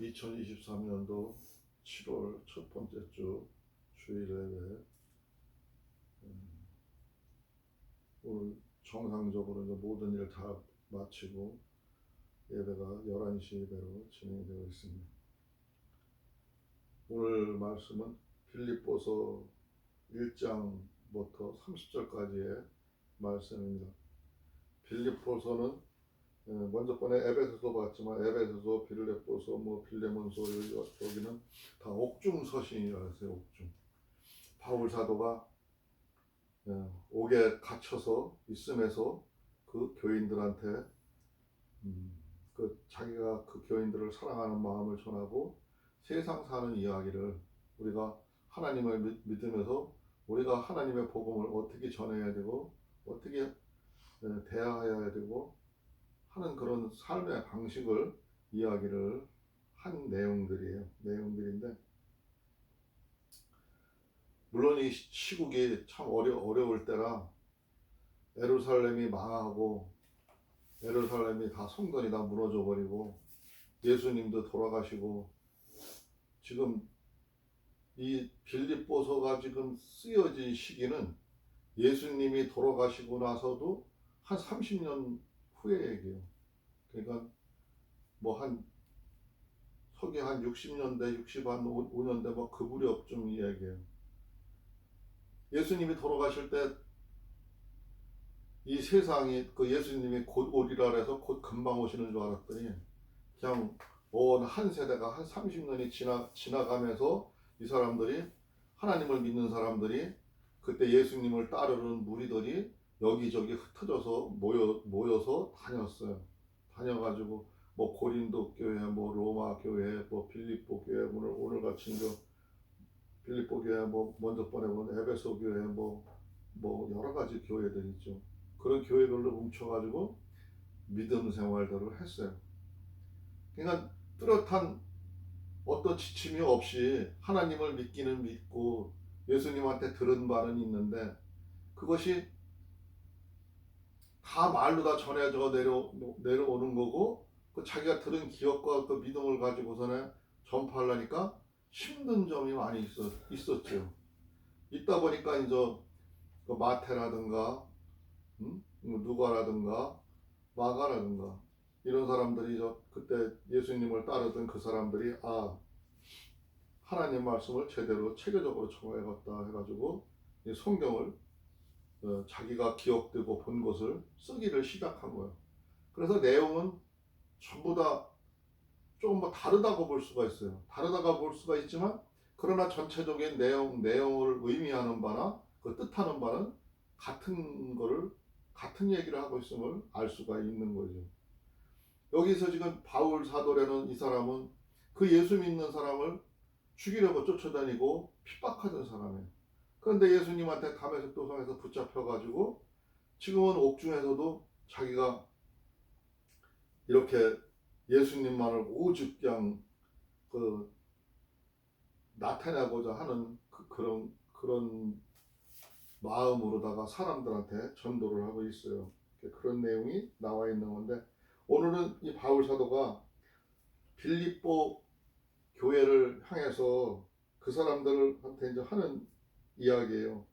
2023년도 7월 첫 번째 주 주일 예배. 오늘 정상적으로 이제 모든 일 다 마치고 예배가 11시 예배로 진행되어 있습니다. 오늘 말씀은 빌립보서 1장부터 30절까지의 말씀입니다. 빌립보서는 먼저 번에 에베소서 봤지만 에베소서, 빌립보서, 빌레몬서 여기는 다 옥중 서신이라 해서 옥중. 바울 사도가 옥에 갇혀서 있음에서 그 교인들한테 자기가 그 교인들을 사랑하는 마음을 전하고 세상 사는 이야기를 우리가 하나님을 믿으면서 우리가 하나님의 복음을 어떻게 전해야 되고 어떻게 대하여야 되고 하는 그런 삶의 방식을 이야기를 한 내용들인데, 물론 이 시국이 참 어려울 때라 예루살렘이 망하고 예루살렘이 다 성전이 다 무너져 버리고 예수님도 돌아가시고, 지금 이 빌립보서가 지금 쓰여진 시기는 예수님이 돌아가시고 나서도 한 30년 후의 얘기예요. 그러니까 서기 한 60년대, 65년대 그 무렵쯤 이야기예요. 예수님이 돌아가실 때 이 세상이 예수님이 곧 오리라 해서 곧 금방 오시는 줄 알았더니 그냥 한 세대가 한 30년이 지나가면서 이 사람들이, 하나님을 믿는 사람들이, 그때 예수님을 따르는 무리들이 여기저기 흩어져서 모여서 다녔어요. 다녀가지고 고린도 교회, 로마 교회, 빌립보 교회, 오늘 같이 빌립보 교회, 먼저 보내본 에베소 교회, 여러 가지 교회들 있죠. 그런 교회별로 뭉쳐가지고 믿음 생활들을 했어요. 그러니까 뚜렷한 어떤 지침이 없이 하나님을 믿기는 믿고 예수님한테 들은 바는 있는데, 그것이 다 말로 다 전해져 내려오는 거고, 자기가 들은 기억과 그 믿음을 가지고서는 전파하려니까 힘든 점이 많이 있었죠. 있다 보니까 이제 마태라든가 누가라든가 마가라든가 이런 사람들이 그때 예수님을 따르던 그 사람들이 하나님 말씀을 제대로 체계적으로 정해갔다 해가지고 이 성경을 자기가 기억되고 본 것을 쓰기를 시작한 거예요. 그래서 내용은 전부 다 조금 다르다고 볼 수가 있어요. 다르다고 볼 수가 있지만, 그러나 전체적인 내용을 의미하는 바나 그 뜻하는 바는 같은 얘기를 하고 있음을 알 수가 있는 거죠. 여기서 지금 바울 사도라는 이 사람은 그 예수 믿는 사람을 죽이려고 쫓아다니고 핍박하던 사람이에요. 그런데 예수님한테 다메섹 도상에서 붙잡혀가지고 지금은 옥중에서도 자기가 이렇게 예수님만을 오직 그냥 나타내고자 하는 그런 마음으로다가 사람들한테 전도를 하고 있어요. 그런 내용이 나와 있는 건데, 오늘은 이 바울 사도가 빌립보 교회를 향해서 그 사람들한테 이제 하는 이야기예요.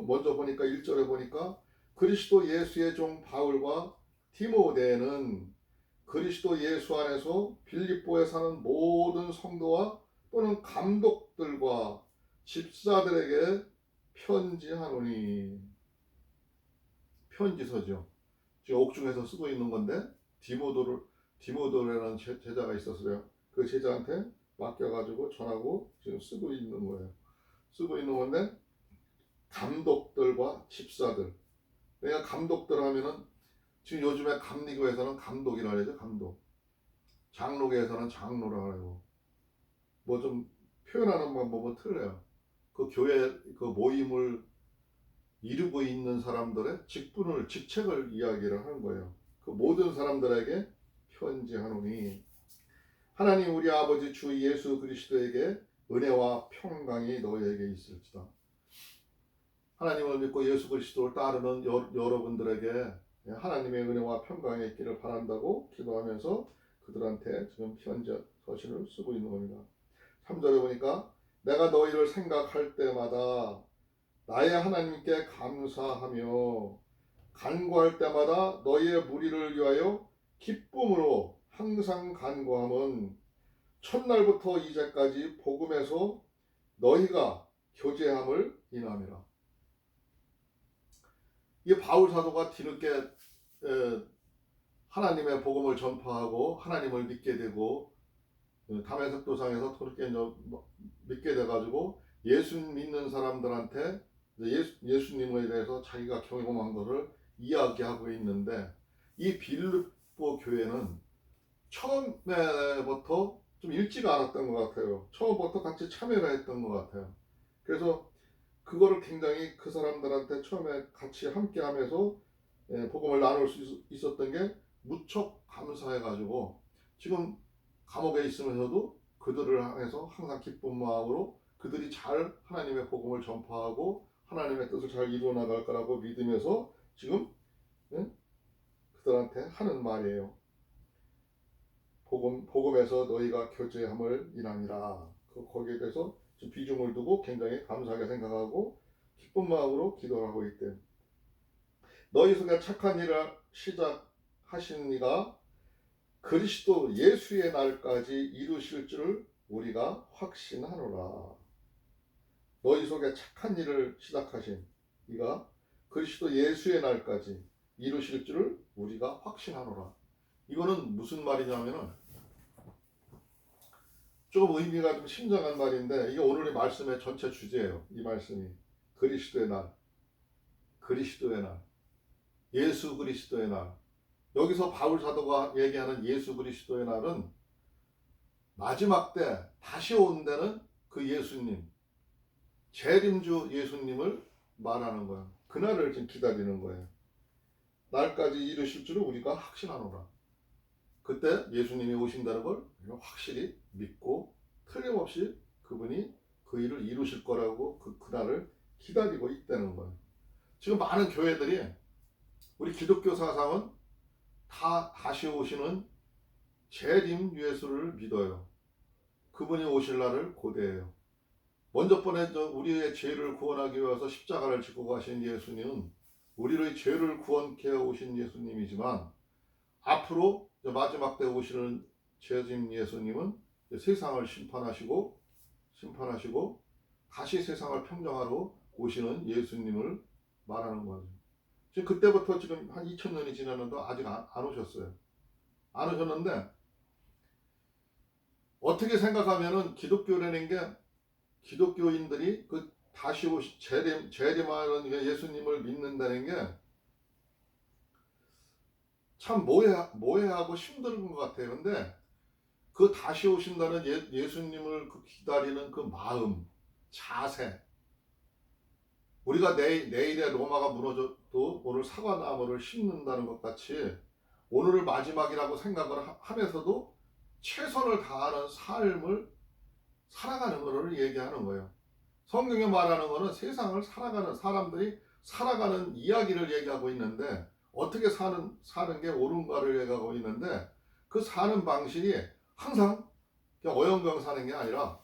먼저 보니까 1절에 보니까 그리스도 예수의 종 바울과 디모데는 그리스도 예수 안에서 빌립보에 사는 모든 성도와 또는 감독들과 집사들에게 편지하노니. 편지서죠. 지금 옥중에서 쓰고 있는 건데, 디모데라는 제자가 있었어요. 그 제자한테 맡겨가지고 전하고 지금 쓰고 있는 거예요. 쓰고 있는 건데, 감독들과 집사들. 내가 감독들 하면은 지금 요즘에 감리교에서는 감독이라 그러죠. 감독. 장로교에서는 장로라 그러고, 좀 표현하는 방법은 틀려요. 그 교회 그 모임을 이루고 있는 사람들의 직책을 이야기를 하는 거예요. 그 모든 사람들에게 편지하노니, 하나님 우리 아버지 주 예수 그리스도에게 은혜와 평강이 너희에게 있을지다. 하나님을 믿고 예수 그리스도를 따르는 여러분들에게 하나님의 은혜와 평강이 있기를 바란다고 기도하면서 그들한테 지금 현재 서신을 쓰고 있는 겁니다. 3절에 보니까 내가 너희를 생각할 때마다 나의 하나님께 감사하며 간구할 때마다 너희의 무리를 위하여 기쁨으로 항상 간구함은 첫날부터 이제까지 복음에서 너희가 교제함을 인함이라. 이 바울 사도가 뒤늦게 하나님의 복음을 전파하고 하나님을 믿게 되고 담에색 도상에서 그렇게 믿게 돼가지고 예수 믿는 사람들한테 예수님에 대해서 자기가 경험한 것을 이야기하고 있는데, 이 빌립보 교회는 처음에부터 좀 일찍 알았던 것 같아요. 처음부터 같이 참여를 했던 것 같아요. 그래서 그거를 굉장히 그 사람들한테 처음에 같이 함께 하면서 복음을 나눌 수 있었던 게 무척 감사해가지고 지금 감옥에 있으면서도 그들을 향해서 항상 기쁜 마음으로 그들이 잘 하나님의 복음을 전파하고 하나님의 뜻을 잘 이루어 나갈 거라고 믿으면서 지금 그들한테 하는 말이에요. 복음에서 너희가 교제함을 인하니라. 거기에 대해서 좀 비중을 두고 굉장히 감사하게 생각하고 기쁜 마음으로 기도하고 있대. 너희 속에 착한 일을 시작하신 이가 그리스도 예수의 날까지 이루실 줄을 우리가 확신하노라. 너희 속에 착한 일을 시작하신 이가 그리스도 예수의 날까지 이루실 줄을 우리가 확신하노라. 이거는 무슨 말이냐면은 조금 의미가 좀 심장한 말인데, 이게 오늘의 말씀의 전체 주제예요. 이 말씀이 그리스도의 날, 그리스도의 날, 예수 그리스도의 날. 여기서 바울 사도가 얘기하는 예수 그리스도의 날은 마지막 때 다시 온다는 그 예수님, 재림주 예수님을 말하는 거예요. 그날을 지금 기다리는 거예요. 날까지 이루실 줄을 우리가 확신하노라. 그때 예수님이 오신다는 걸 확실히 믿고 틀림없이 그분이 그 일을 이루실 거라고 그날을 기다리고 있다는 거예요. 지금 많은 교회들이 우리 기독교 사상은 다 다시 오시는 재림 예수를 믿어요. 그분이 오실 날을 고대해요. 먼저 번에 우리의 죄를 구원하기 위해서 십자가를 지고 가신 예수님은 우리의 죄를 구원케 오신 예수님이지만, 앞으로 마지막 때 오시는 재림 예수님은 세상을 심판하시고 다시 세상을 평정하러 오시는 예수님을 말하는 거죠. 지금 그때부터 지금 한 2000년이 지났는데 아직 안 오셨어요. 안 오셨는데, 어떻게 생각하면은 기독교라는 게, 기독교인들이 그 다시 재림하는 예수님을 믿는다는 게 참 모해하고 힘든 것 같아요. 근데 그 다시 오신다는 예수님을 기다리는 그 마음, 자세, 우리가 내일에 로마가 무너져도 오늘 사과나무를 심는다는 것 같이 오늘을 마지막이라고 생각을 하면서도 최선을 다하는 삶을 살아가는 것을 얘기하는 거예요. 성경에 말하는 것은 세상을 살아가는 사람들이 살아가는 이야기를 얘기하고 있는데, 어떻게 사는 게 옳은가를 얘기하고 있는데, 그 사는 방식이 항상 그냥 어영경 사는 게 아니라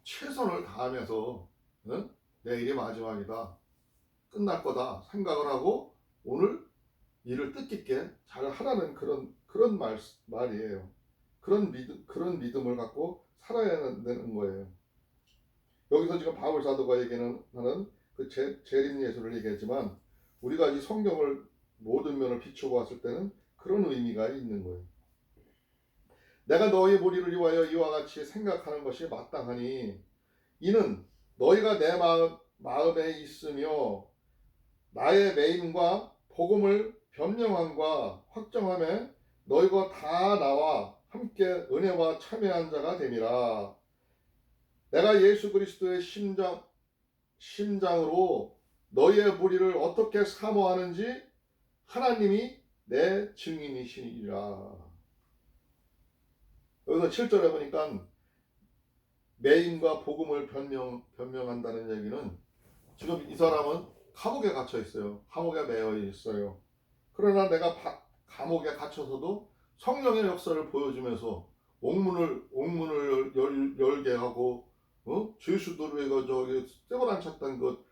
최선을 다하면서 내일이 마지막이다, 끝날 거다 생각을 하고 오늘 일을 뜻깊게 잘 하라는 그런 말이에요. 그런 믿음을 갖고 살아야 되는 거예요. 여기서 지금 바울 사도가 얘기하는 그 재림 예수를 얘기했지만, 우리가 이 성경을 모든 면을 비추어 봤을 때는 그런 의미가 있는 거예요. 내가 너희 무리를 위하여 이와 같이 생각하는 것이 마땅하니 이는 너희가 내 마음에 있으며 나의 매임과 복음을 변명함과 확정함에 너희가 다 나와 함께 은혜와 참여한 자가 되니라. 내가 예수 그리스도의 심장으로 너희의 무리를 어떻게 사모하는지 하나님이 내 증인이시니라. 여기서 7절에 보니까 매임과 복음을 변명한다는 얘기는, 지금 이 사람은 감옥에 갇혀 있어요. 감옥에 매여 있어요. 그러나 내가 감옥에 갇혀서도 성령의 역사를 보여주면서 옥문을 열게 하고 죄수들의 저기 쇠고랑 찼던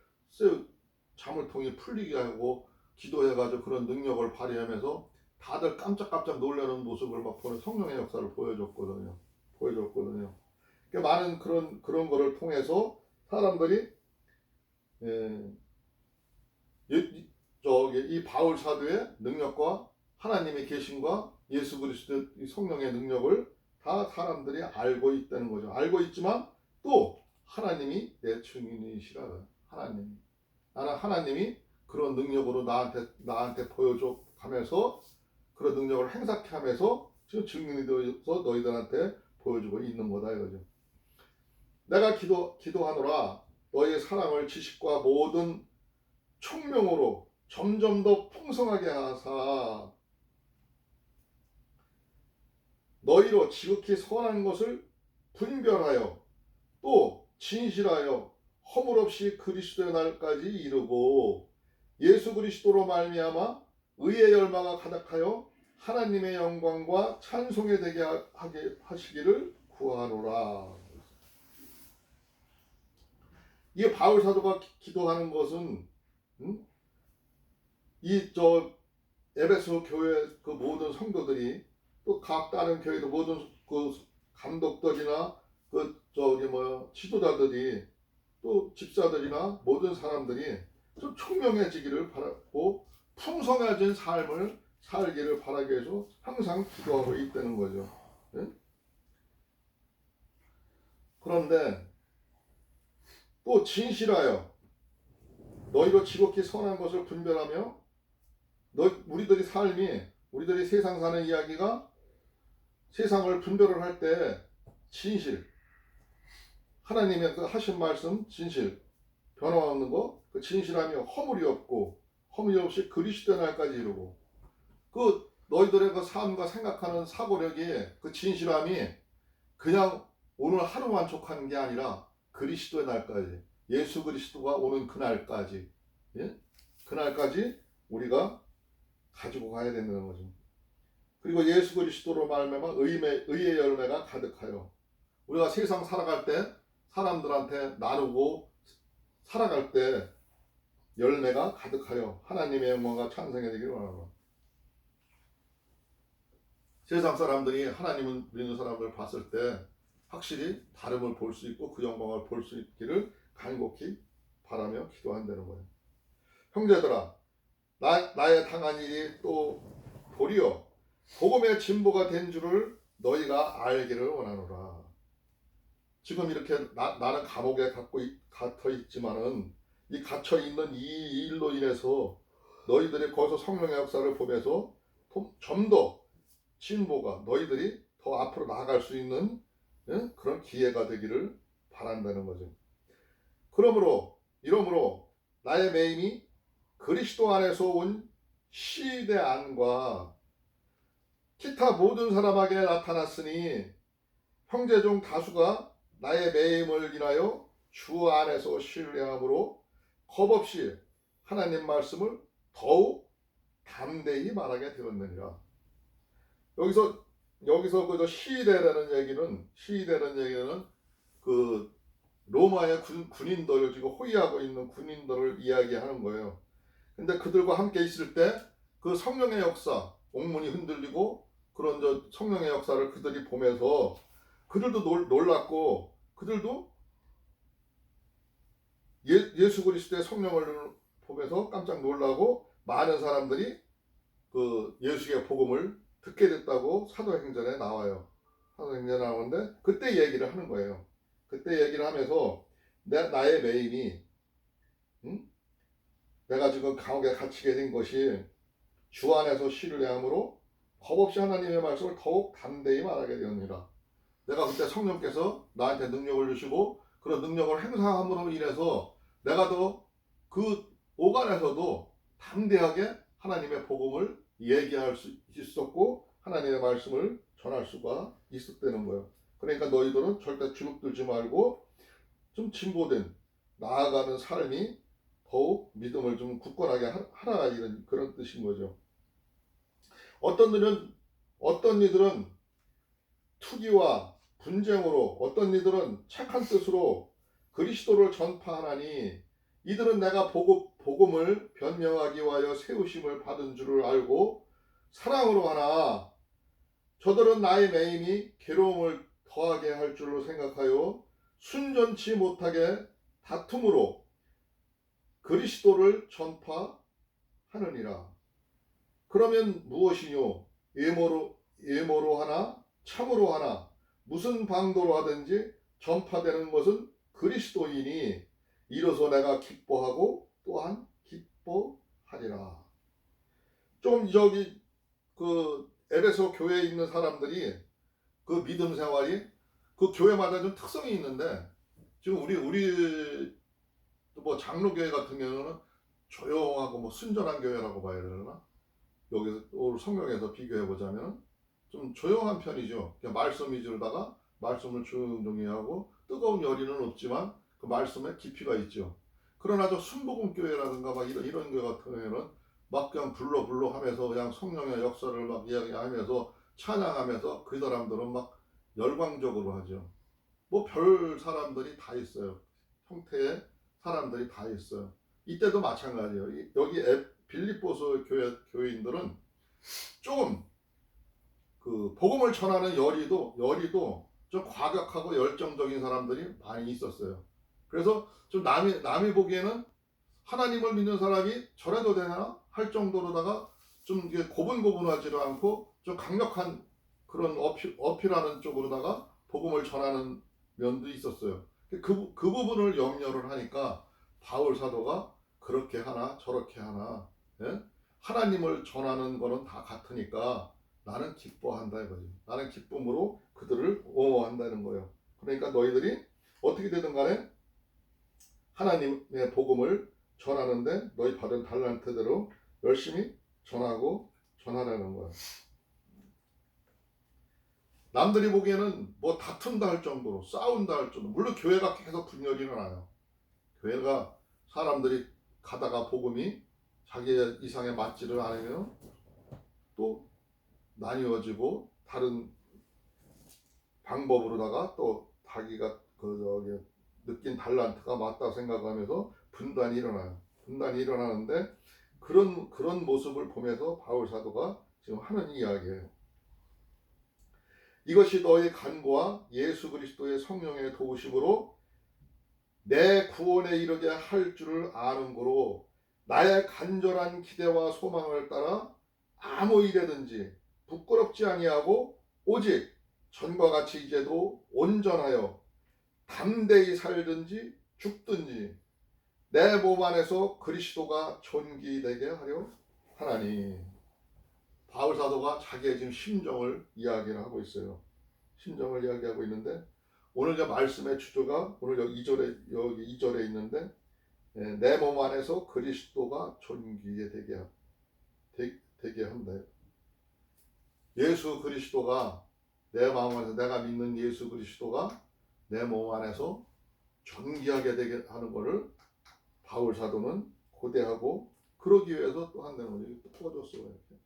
자물통이 풀리게 하고 기도해가지고 그런 능력을 발휘하면서 다들 깜짝깜짝 놀라는 모습을 막 보는 성령의 역사를 보여줬거든요. 그러니까 많은 그런 거를 통해서 사람들이 이 바울 사도의 능력과 하나님의 계심과 예수 그리스도의 성령의 능력을 다 사람들이 알고 있다는 거죠. 알고 있지만 또 하나님이 내 증인이시라. 나는 하나님이 그런 능력으로 나한테 보여줘 가면서 그런 능력을 행사케 하면서 지금 증인이 되어서 너희들한테 보여주고 있는 거다 이거죠. 내가 기도하노라 너희의 사랑을 지식과 모든 총명으로 점점 더 풍성하게 하사 너희로 지극히 선한 것을 분별하여 또 진실하여 허물 없이 그리스도의 날까지 이르고 예수 그리스도로 말미암아 의의 열망가 가득하여 하나님의 영광과 찬송에 되게 하게 하시기를 구하노라. 이 바울 사도가 기도하는 것은 에베소 교회 그 모든 성도들이 또 각 다른 교회도 모든 그 감독들이나 지도자들이 또 집사들이나 모든 사람들이 좀 총명해지기를 바라고 풍성해진 삶을 살기를 바라기 위해서 항상 기도하고 있다는 거죠. 네? 그런데 또 진실하여 너희로 지극히 선한 것을 분별하며 우리들이 세상 사는 이야기가 세상을 분별을 할 때 진실 하나님의 그 하신 말씀 진실 변화없는 거 그 진실하며 허물이 없이 그리스도의 날까지 이루고 그 너희들의 그 삶과 생각하는 사고력이 그 진실함이 그냥 오늘 하루 만족하는 게 아니라 그리스도의 날까지 예수 그리스도가 오는 그날까지 그날까지 우리가 가지고 가야 된다는 거죠. 그리고 예수 그리스도로 말미암아 의의 열매가 가득하여 우리가 세상 살아갈 때 사람들한테 나누고 살아갈 때 열매가 가득하여 하나님의 영광과 찬송이 되기를 원합니다. 세상 사람들이 하나님을 믿는 사람을 봤을 때 확실히 다름을 볼 수 있고 그 영광을 볼 수 있기를 간곡히 바라며 기도한다는 거예요. 형제들아 나의 당한 일이 또 도리어 복음의 진보가 된 줄을 너희가 알기를 원하노라. 지금 이렇게 나는 감옥에 갇혀 있지만은 이 갇혀 있는 이 일로 인해서 너희들이 거기서 성령의 역사를 보면서 좀 더 진보가 너희들이 더 앞으로 나아갈 수 있는 그런 기회가 되기를 바란다는 거죠. 이러므로 나의 매임이 그리스도 안에서 온 시대 안과 기타 모든 사람에게 나타났으니 형제 중 다수가 나의 매임을 인하여 주 안에서 신뢰함으로 겁없이 하나님 말씀을 더욱 담대히 말하게 되었느니라. 여기서 그 시대라는 얘기는 그 로마의 군인들을 지금 호위하고 있는 군인들을 이야기하는 거예요. 근데 그들과 함께 있을 때 그 성령의 역사, 옥문이 흔들리고 그런 성령의 역사를 그들이 보면서 그들도 놀랐고 그들도 예수 그리스도의 성령을 보면서 깜짝 놀라고 많은 사람들이 그 예수의 복음을 듣게 됐다고 사도행전에 나와요. 사도행전에 나오는데 그때 얘기를 하는 거예요. 그때 얘기를 하면서 나의 매임이 내가 지금 감옥에 갇히게 된 것이 주 안에서 신뢰함으로 겁없이 하나님의 말씀을 더욱 담대히 말하게 되었느니라. 내가 그때 성령께서 나한테 능력을 주시고 그런 능력을 행사함으로 인해서 내가 더 그 오간에서도 담대하게 하나님의 복음을 얘기할 수 있었고 하나님의 말씀을 전할 수가 있었다는 거예요. 그러니까 너희들은 절대 주눅들지 말고 좀 진보된 나아가는 삶이 더욱 믿음을 좀 굳건하게 하라 이런 그런 뜻인 거죠. 어떤 분은 어떤 이들은 투기와 분쟁으로, 어떤 이들은 착한 뜻으로 그리스도를 전파하나니 이들은 내가 복음을 변명하기 위하여 세우심을 받은 줄을 알고 사랑으로 하나 저들은 나의 매임이 괴로움을 더하게 할 줄로 생각하여 순전치 못하게 다툼으로 그리스도를 전파하느니라. 그러면 무엇이뇨? 예모로 하나 참으로 하나 무슨 방도로 하든지 전파되는 것은 그리스도이니 이로써 내가 기뻐하고 또한 기뻐하리라. 좀 저기 그 에베소 교회에 있는 사람들이 그 믿음 생활이 그 교회마다 좀 특성이 있는데 지금 우리 뭐 장로교회 같은 경우는 조용하고 뭐 순전한 교회라고 봐야 되나? 여기서 오늘 성경에서 비교해 보자면 좀 조용한 편이죠. 그냥 말씀 위주로다가 말씀을 조용히 하고 뜨거운 열의는 없지만 그 말씀에 깊이가 있죠. 그러나 저 순복음 교회라든가 막 이런 교회 같은 경우에는 막 그냥 불러 하면서 그냥 성령의 역사를 막 이야기하면서 찬양하면서 그 사람들은 막 열광적으로 하죠. 뭐 별 사람들이 다 있어요. 형태의 사람들이 다 있어요. 이때도 마찬가지예요. 여기 빌립보서 교회인들은 조금 그 복음을 전하는 열의도 좀 과격하고 열정적인 사람들이 많이 있었어요. 그래서 좀 남이 보기에는 하나님을 믿는 사람이 저래도 되나 할 정도로다가 좀 이게 고분고분하지도 않고 좀 강력한 그런 어필하는 쪽으로다가 복음을 전하는 면도 있었어요. 그 부분을 염려를 하니까 바울 사도가 그렇게 하나 저렇게 하나, 예? 하나님을 전하는 거는 다 같으니까 나는 기뻐한다 이거죠. 나는 기쁨으로 그들을 옹호한다는 거예요. 그러니까 너희들이 어떻게 되든 간에 하나님의 복음을 전하는데 너희 받은 달란트대로 열심히 전하라는 거예요. 남들이 보기에는 뭐 다툰다 할 정도로 싸운다 할 정도로 물론 교회가 계속 분열이 일어나요. 교회가 사람들이 가다가 복음이 자기의 이상에 맞지를 않으면 또 나뉘어지고 다른 방법으로다가 또 자기가 느낀 달란트가 맞다 생각하면서 분단이 일어나요. 분단이 일어나는데 그런 모습을 보면서 바울 사도가 지금 하는 이야기예요. 이것이 너의 간구와 예수 그리스도의 성령의 도우심으로 내 구원에 이르게 할 줄을 아는 거로 나의 간절한 기대와 소망을 따라 아무 일에든지 부끄럽지 아니하고 오직 전과 같이 이제도 온전하여 담대히 살든지 죽든지 내 몸 안에서 그리스도가 존귀되게 하려 하나니. 바울 사도가 자기의 지금 심정을 이야기를 하고 있어요. 심정을 이야기하고 있는데 오늘 이제 말씀의 주조가 오늘 여기 2절에 있는데 내 몸 안에서 그리스도가 존귀에 되게 한다. 예수 그리스도가 내 마음 안에서 내가 믿는 예수 그리스도가 내 몸 안에서 존귀하게 되게 하는 것을 바울 사도는 고대하고 그러기 위해서 또 한다는 거죠. 또 퍼줬어요. 이렇게.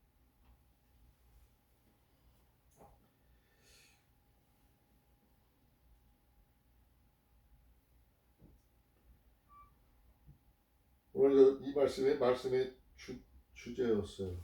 오늘 이 말씀의 주제였어요.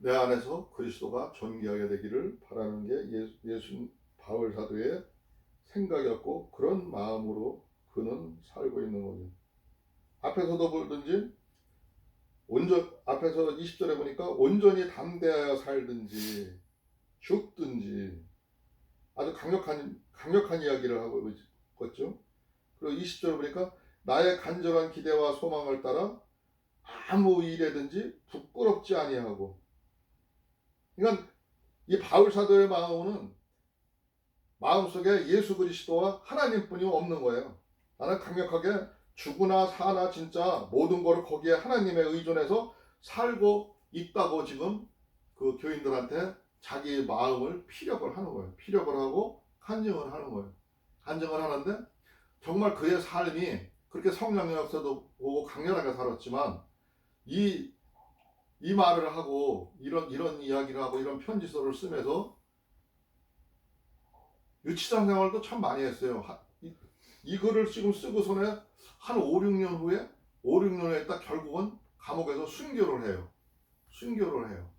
내 안에서 그리스도가 존귀하게 되기를 바라는 게 예수 바울 사도의 생각이었고 그런 마음으로 그는 살고 있는 거죠. 앞에서도 보든지 앞에서 20절에 보니까 온전히 담대하여 살든지 죽든지 아주 강력한 이야기를 하고 있죠. 그리고 20절에 보니까 나의 간절한 기대와 소망을 따라 아무 일에든지 부끄럽지 아니하고. 그러니까 이 바울 사도의 마음속에 예수 그리스도와 하나님뿐이 없는 거예요. 나는 강력하게 죽으나 사나 진짜 모든 것을 거기에 하나님에 의존해서 살고 있다고 지금 그 교인들한테 자기 마음을 피력을 하는 거예요. 피력을 하고 간증을 하는 거예요. 간증을 하는데 정말 그의 삶이 그렇게 성령의 역사도 보고 강렬하게 살았지만 이 말을 하고 이런 이야기를 하고 이런 편지서를 쓰면서 유치장 생활도 참 많이 했어요. 이 글을 지금 쓰고서는 한 5, 6년 후에 5, 6년 후에 딱 결국은 감옥에서 순교를 해요. 순교를 해요.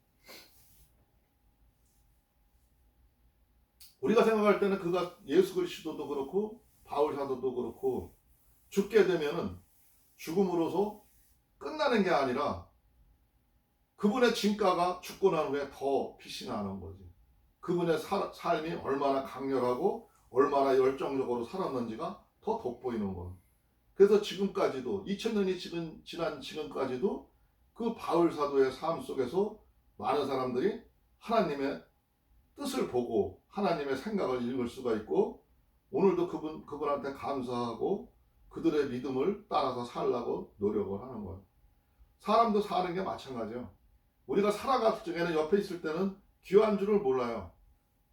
우리가 생각할 때는 그가 예수 그리스도도 그렇고 바울 사도도 그렇고 죽게 되면은 죽음으로서 끝나는 게 아니라 그분의 진가가 죽고 난 후에 더 빛이 나는 거지. 그분의 삶이 얼마나 강렬하고 얼마나 열정적으로 살았는지가 더 돋보이는 거예요. 그래서 지금까지도 2000년이 지난 지금까지도 그 바울 사도의 삶 속에서 많은 사람들이 하나님의 뜻을 보고 하나님의 생각을 읽을 수가 있고 오늘도 그분한테 감사하고 그들의 믿음을 따라서 살라고 노력을 하는 거예요. 사람도 사는 게 마찬가지예요. 우리가 살아갈 적에는 옆에 있을 때는 귀한 줄을 몰라요.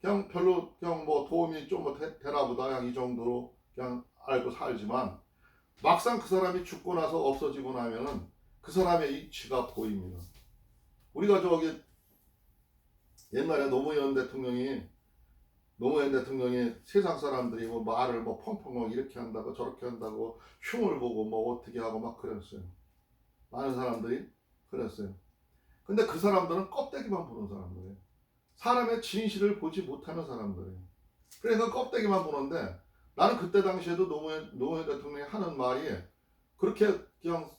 그냥 별로 그냥 뭐 도움이 좀 뭐 되나 보다 그냥 이 정도로 그냥 알고 살지만 막상 그 사람이 죽고 나서 없어지고 나면은 그 사람의 이치가 보입니다. 우리가 저기 옛날에 노무현 대통령이 세상 사람들이 뭐 말을 뭐 펑펑 이렇게 한다고 저렇게 한다고 흉을 보고 뭐 어떻게 하고 막 그랬어요. 많은 사람들이 그랬어요. 근데 그 사람들은 껍데기만 보는 사람들이에요. 사람의 진실을 보지 못하는 사람들이에요. 그래서 껍데기만 보는데 나는 그때 당시에도 노무현 대통령이 하는 말이 그렇게 그냥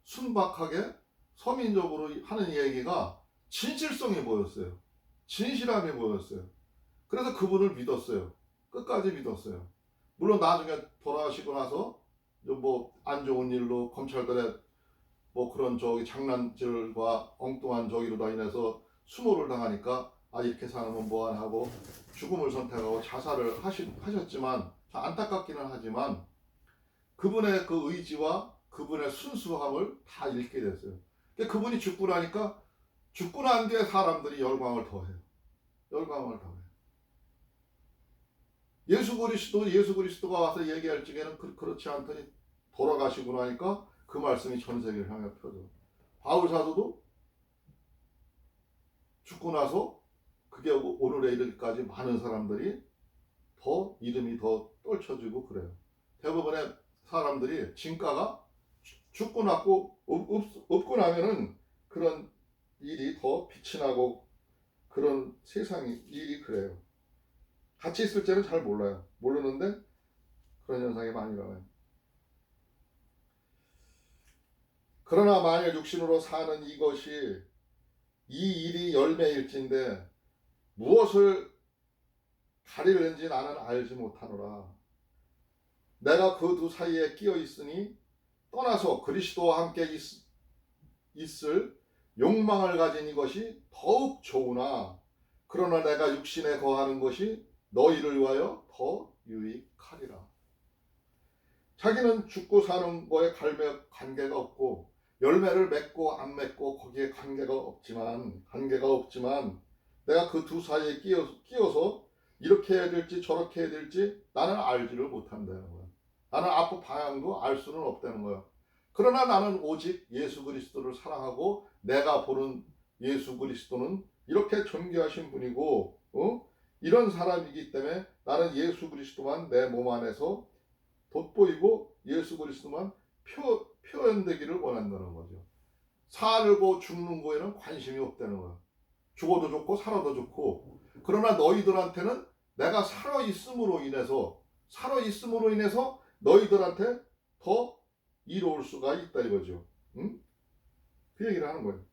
순박하게 서민적으로 하는 얘기가 진실성이 보였어요. 진실함이 보였어요. 그래서 그분을 믿었어요. 끝까지 믿었어요. 물론 나중에 돌아가시고 나서 뭐 안 좋은 일로 검찰들의 뭐 그런 저기 장난질과 엉뚱한 저기로 다 인해서 수모를 당하니까 아 이렇게 사람은 뭐하나 하고 죽음을 선택하고 자살을 하셨지만 안타깝기는 하지만 그분의 그 의지와 그분의 순수함을 다 잃게 됐어요. 그분이 죽고 나니까 죽고 난 뒤에 사람들이 열광을 더해요. 열광을 더해요. 예수 그리스도가 와서 얘기할 적에는 그렇지 않더니 돌아가시고 나니까 그 말씀이 전 세계를 향해 펴져. 바울 사도도 죽고 나서 그게 오늘에 이르기까지 많은 사람들이 더 이름이 더 떨쳐지고 그래요. 대부분의 사람들이 진가가 죽고 났고 없고 나면은 그런 일이 더 빛이 나고 그런 세상이 일이 그래요. 같이 있을 때는 잘 몰라요. 모르는데 그런 현상이 많이 일어나요. 그러나 만일 육신으로 사는 이 일이 열매일진데 무엇을 가리는지 나는 알지 못하노라. 내가 그 두 사이에 끼어 있으니 떠나서 그리스도와 함께 있을 욕망을 가진 이것이 더욱 좋으나 그러나 내가 육신에 거하는 것이 너희를 위하여 더 유익하리라. 자기는 죽고 사는 거에 관계가 없고 열매를 맺고 안 맺고 거기에 관계가 없지만 내가 그 두 사이에 끼어서 이렇게 해야 될지 저렇게 해야 될지 나는 알지를 못한다는 거야. 나는 앞으로 방향도 알 수는 없다는 거야. 그러나 나는 오직 예수 그리스도를 사랑하고 내가 보는 예수 그리스도는 이렇게 존귀하신 분이고 이런 사람이기 때문에 나는 예수 그리스도만 내 몸 안에서 돋보이고 예수 그리스도만 표현되기를 원한다는 거죠. 살고 죽는 거에는 관심이 없다는 거야. 죽어도 좋고 살아도 좋고 그러나 너희들한테는 내가 살아있음으로 인해서 너희들한테 더 이로울 수가 있다 이거죠. 응? 그 얘기를 하는 거예요.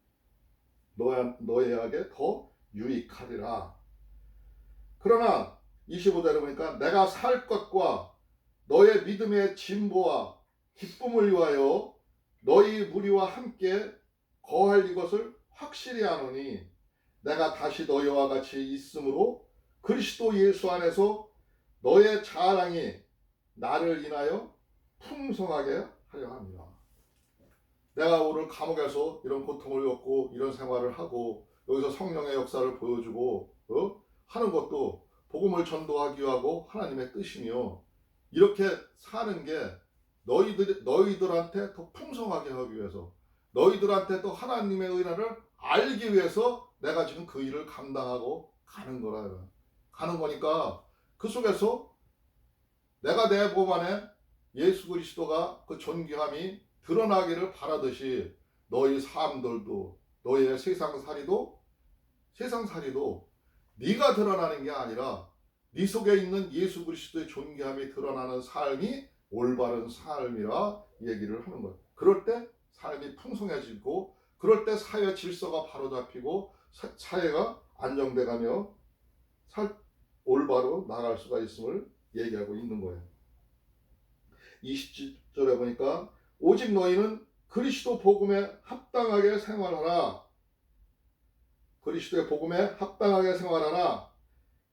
너희에게 더 유익하리라. 그러나 25절에 보니까 내가 살 것과 너의 믿음의 진보와 기쁨을 위하여 너희 무리와 함께 거할 이것을 확실히 아노니 내가 다시 너희와 같이 있으므로 그리스도 예수 안에서 너의 자랑이 나를 인하여 풍성하게 하려 합니다. 내가 오늘 감옥에서 이런 고통을 겪고 이런 생활을 하고 여기서 성령의 역사를 보여주고 하는 것도 복음을 전도하기 위하고 하나님의 뜻이며, 이렇게 사는 게 너희들한테 더 풍성하게 하기 위해서, 너희들한테 또 하나님의 은혜를 알기 위해서 내가 지금 그 일을 감당하고 가는 거니까, 그 속에서 내가 내 몸 안에 예수 그리스도가 그 존귀함이 드러나기를 바라듯이 너희 삶들도, 너희의 세상살이도 네가 드러나는 게 아니라 네 속에 있는 예수 그리스도의 존귀함이 드러나는 삶이 올바른 삶이라 얘기를 하는 거예요. 그럴 때 삶이 풍성해지고, 그럴 때 사회 질서가 바로잡히고 사회가 안정돼가며 올바로 나갈 수가 있음을 얘기하고 있는 거예요. 20절에 보니까 오직 너희는 그리스도 복음에 합당하게 생활하라. 그리스도의 복음에 합당하게 생활하라.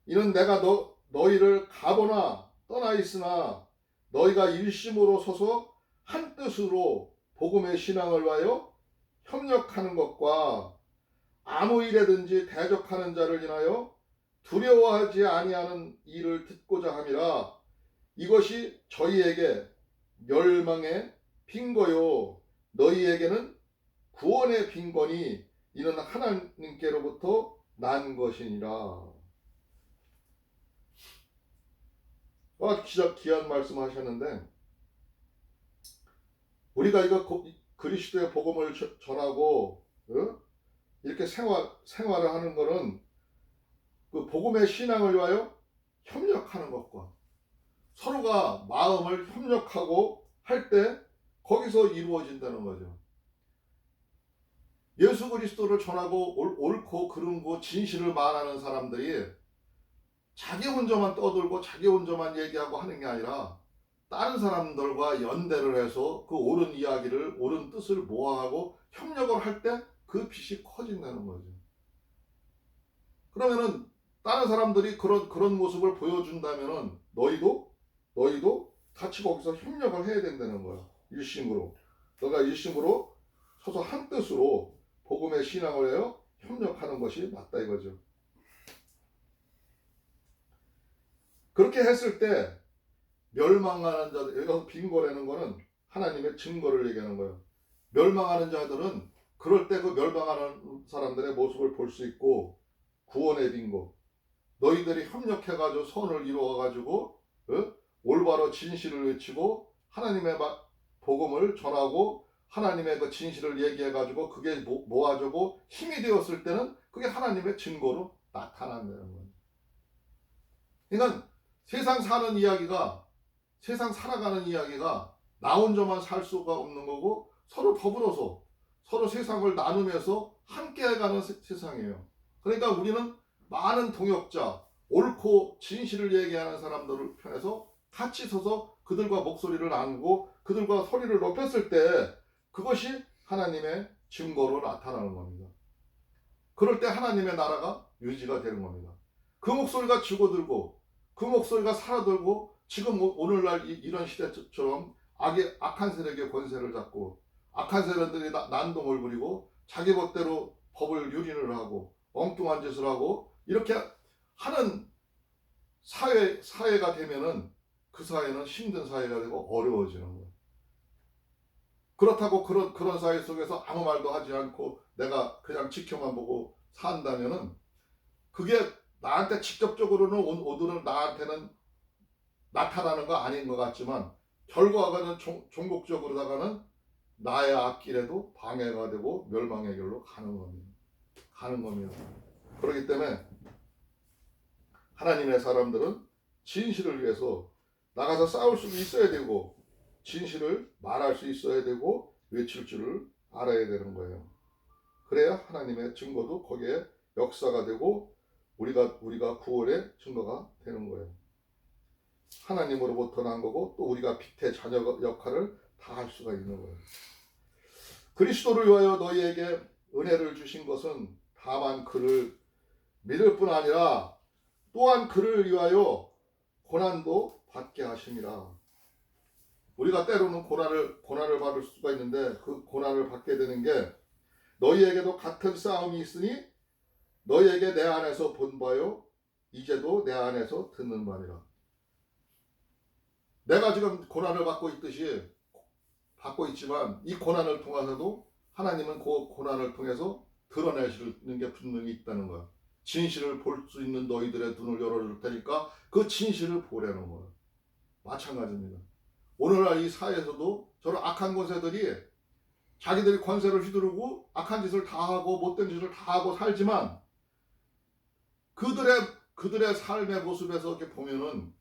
이는 내가 너희를 가보나 떠나 있으나 너희가 일심으로 서서 한 뜻으로 복음의 신앙을 위하여 협력하는 것과 아무 일에든지 대적하는 자를 인하여 두려워하지 아니하는 일을 듣고자 함이라. 이것이 저희에게 멸망의 빈거요 너희에게는 구원의 빈거니 이는 하나님께로부터 난 것이니라. 진짜 귀한 말씀 하셨는데, 우리가 이거 그리스도의 복음을 전하고 이렇게 생활을 하는 거는 그 복음의 신앙을 위하여 협력하는 것과 서로가 마음을 협력하고 할 때 거기서 이루어진다는 거죠. 예수 그리스도를 전하고 옳고 그름고 진실을 말하는 사람들이 자기 혼자만 떠들고 자기 혼자만 얘기하고 하는 게 아니라 다른 사람들과 연대를 해서 그 옳은 이야기를, 옳은 뜻을 모아하고 협력을 할 때 그 빛이 커진다는 거죠. 그러면은 다른 사람들이 그런 모습을 보여준다면은 너희도 같이 거기서 협력을 해야 된다는 거야. 일심으로. 너가 일심으로 서서 한 뜻으로 복음의 신앙을 해요 협력하는 것이 맞다 이거죠. 그렇게 했을 때 멸망하는 자들, 여기서 빈거라는 거는 하나님의 증거를 얘기하는 거예요. 멸망하는 자들은 그럴 때 그 멸망하는 사람들의 모습을 볼 수 있고, 구원의 빈거, 너희들이 협력해가지고 선을 이루어가지고 올바로 진실을 외치고 하나님의 복음을 전하고 하나님의 그 진실을 얘기해가지고 그게 모아지고 힘이 되었을 때는 그게 하나님의 증거로 나타난다는 거예요. 그러니까 세상 살아가는 이야기가 나 혼자만 살 수가 없는 거고, 서로 더불어서 서로 세상을 나누면서 함께 해가는 세상이에요. 그러니까 우리는 많은 동역자, 옳고 진실을 얘기하는 사람들을 편에서 같이 서서 그들과 목소리를 나누고 그들과 소리를 높였을 때 그것이 하나님의 증거로 나타나는 겁니다. 그럴 때 하나님의 나라가 유지가 되는 겁니다. 그 목소리가 죽어들고 그 목소리가 살아들고, 지금 오늘날 이런 시대처럼 악한 세력의 권세를 잡고 악한 세력들이 난동을 부리고 자기 멋대로 법을 유린을 하고 엉뚱한 짓을 하고 이렇게 하는 사회가 되면은 그 사회는 힘든 사회가 되고 어려워지는 거예요. 그렇다고 그런 사회 속에서 아무 말도 하지 않고 내가 그냥 지켜만 보고 산다면은 그게 나한테 직접적으로는 오늘은 나한테는 나타나는 거 아닌 것 같지만 결과가는 종국적으로다가는 나의 앞길에도 방해가 되고 멸망의 길로 가는 겁니다. 그렇기 때문에 하나님의 사람들은 진실을 위해서 나가서 싸울 수 있어야 되고 진실을 말할 수 있어야 되고 외칠 줄을 알아야 되는 거예요. 그래야 하나님의 증거도 거기에 역사가 되고 우리가 구원의 증거가 되는 거예요. 하나님으로부터 난 거고 또 우리가 빛의 자녀 역할을 다 할 수가 있는 거예요. 그리스도를 위하여 너희에게 은혜를 주신 것은 다만 그를 믿을 뿐 아니라 또한 그를 위하여 고난도 받게 하심이라. 우리가 때로는 고난을 받을 수가 있는데 그 고난을 받게 되는 게 너희에게도 같은 싸움이 있으니 너희에게 내 안에서 본 바요 이제도 내 안에서 듣는 바니라. 내가 지금 고난을 받고 있지만 이 고난을 통해서도 하나님은 그 고난을 통해서 드러내시는 게 분명히 있다는 거야. 진실을 볼 수 있는 너희들의 눈을 열어줄 테니까 그 진실을 보라는 거야. 마찬가지입니다. 오늘날 이 사회에서도 저런 악한 권세들이 자기들이 권세를 휘두르고 악한 짓을 다 하고 못된 짓을 다 하고 살지만 그들의 삶의 모습에서 이렇게 보면은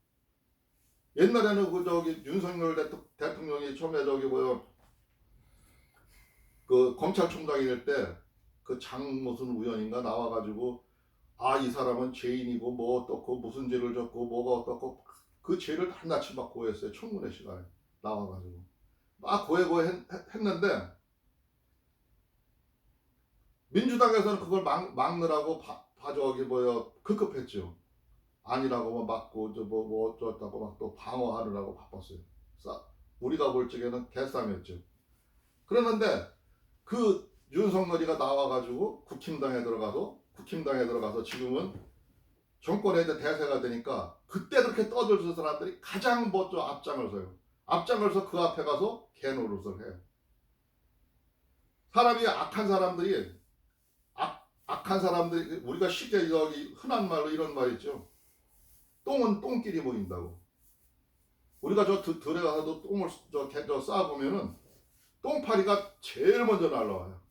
옛날에는 윤석열 대통령이 처음에 그 검찰총장이 될 때 그 장 무슨 우연인가 나와가지고 이 사람은 죄인이고 뭐 어떻고 무슨 죄를 졌고 뭐가 어떻고 그 죄를 낱낱이 막 고했어요. 청문회 시간에 나와가지고 막 했는데 민주당에서는 그걸 막느라고 급급했죠. 아니라고 막고 뭐 어쩌다고 막 또 방어하느라고 바빴어요. 우리가 볼 적에는 개쌈이었죠. 그랬는데 그 윤석열이가 나와가지고 국힘당에 들어가서 지금은 정권의 대세가 되니까 그때 그렇게 떠들던 사람들이 가장 먼저 앞장을 서요. 앞장을 서 그 앞에 가서 개노릇을 해요. 사람이 악한 사람들이 우리가 쉽게 흔한 말로 이런 말 있죠. 똥은 똥끼리 보인다고. 우리가 들에 가서도 똥을 쌓아보면은 똥파리가 제일 먼저 날라와요.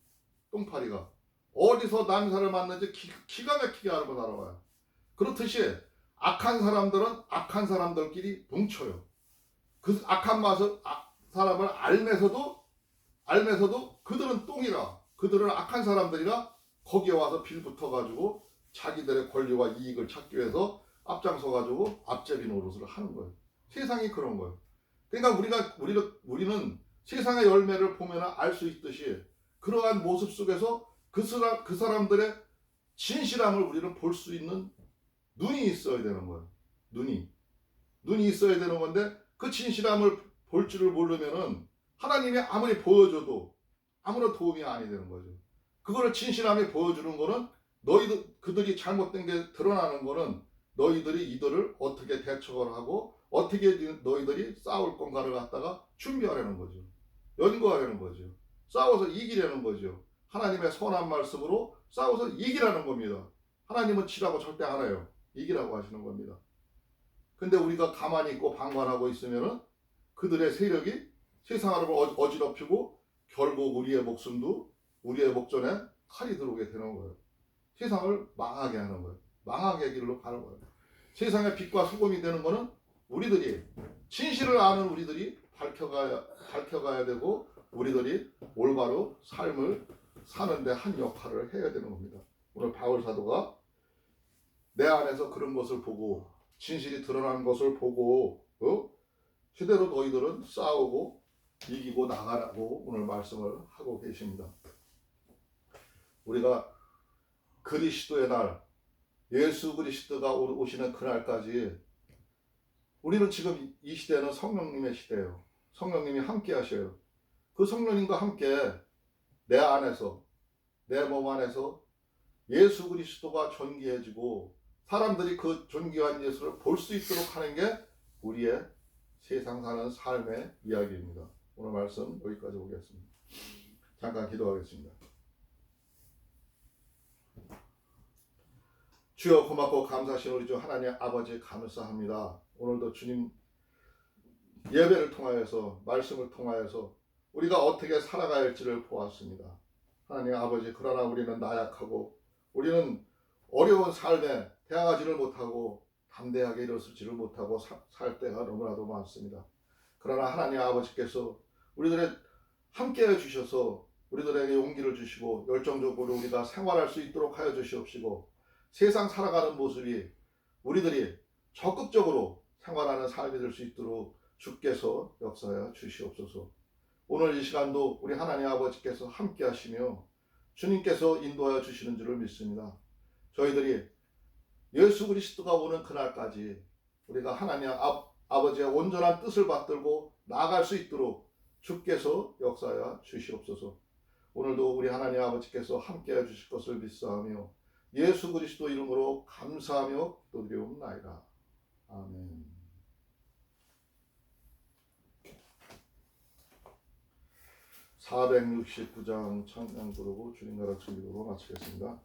똥파리가 어디서 남사를 만났는지 기가 막히게 알고 날아와요. 그렇듯이 악한 사람들은 악한 사람들끼리 뭉쳐요. 그 악한 사람을 알면서도 그들은 똥이라, 그들은 악한 사람들이라 거기에 와서 빌붙어가지고 자기들의 권리와 이익을 찾기 위해서 앞장서가지고 앞제비 노릇을 하는 거예요. 세상이 그런 거예요. 그러니까 우리는 세상의 열매를 보면 알 수 있듯이 그러한 모습 속에서 그 사람들의 진실함을 우리는 볼 수 있는 눈이 있어야 되는 거예요. 눈이 있어야 되는 건데 그 진실함을 볼 줄을 모르면은 하나님이 아무리 보여줘도 아무런 도움이 아니 되는 거죠. 그거를 진실함에 보여주는 거는 그들이 잘못된 게 드러나는 거는 너희들이 이들을 어떻게 대처를 하고 어떻게 너희들이 싸울 건가를 갖다가 준비하려는 거죠. 연구하려는 거죠. 싸워서 이기려는 거죠. 하나님의 선한 말씀으로 싸워서 이기라는 겁니다. 하나님은 지라고 절대 안 해요. 이기라고 하시는 겁니다. 근데 우리가 가만히 있고 방관하고 있으면은 그들의 세력이 세상을 어지럽히고 결국 우리의 목전에 칼이 들어오게 되는 거예요. 세상을 망하게 하는 거예요. 망하게 길로 가는 거예요. 세상의 빛과 소금이 되는 거는 진실을 아는 우리들이 밝혀가야 되고 우리들이 올바로 삶을 사는데 한 역할을 해야 되는 겁니다. 오늘 바울 사도가 내 안에서 그런 것을 보고 진실이 드러나는 것을 보고 시대로 너희들은 싸우고 이기고 나가라고 오늘 말씀을 하고 계십니다. 우리가 그리스도의 날, 예수 그리스도가 오시는 그날까지 우리는 지금 이 시대는 성령님의 시대예요. 성령님이 함께 하셔요. 그 성령님과 함께 내 안에서, 내 몸 안에서 예수 그리스도가 존귀해지고 사람들이 그 존귀한 예수를 볼 수 있도록 하는 게 우리의 세상 사는 삶의 이야기입니다. 오늘 말씀 여기까지 보겠습니다. 잠깐 기도하겠습니다. 주여 고맙고 감사하신 우리 주 하나님 아버지 감사합니다. 오늘도 주님 예배를 통하여서 말씀을 통하여서 우리가 어떻게 살아가야 할지를 보았습니다. 하나님 아버지 그러나 우리는 나약하고 우리는 어려운 삶에 대항하지를 못하고 담대하게 일어서지를 못하고 살 때가 너무나도 많습니다. 그러나 하나님 아버지께서 우리들의 함께해 주셔서 우리들에게 용기를 주시고 열정적으로 우리가 생활할 수 있도록 하여 주시옵시고 세상 살아가는 모습이 우리들이 적극적으로 생활하는 삶이 될 수 있도록 주께서 역사하여 주시옵소서. 오늘 이 시간도 우리 하나님 아버지께서 함께 하시며 주님께서 인도하여 주시는 줄을 믿습니다. 저희들이 예수 그리스도가 오는 그날까지 우리가 하나님 아버지의 온전한 뜻을 받들고 나아갈 수 있도록 주께서 역사하여 주시옵소서. 오늘도 우리 하나님 아버지께서 함께해 주실 것을 믿사하며 예수 그리스도 이름으로 감사하며 기도드리옵나이다. 아멘. 469장 찬양 부르고 주님 나라 기도로 마치겠습니다.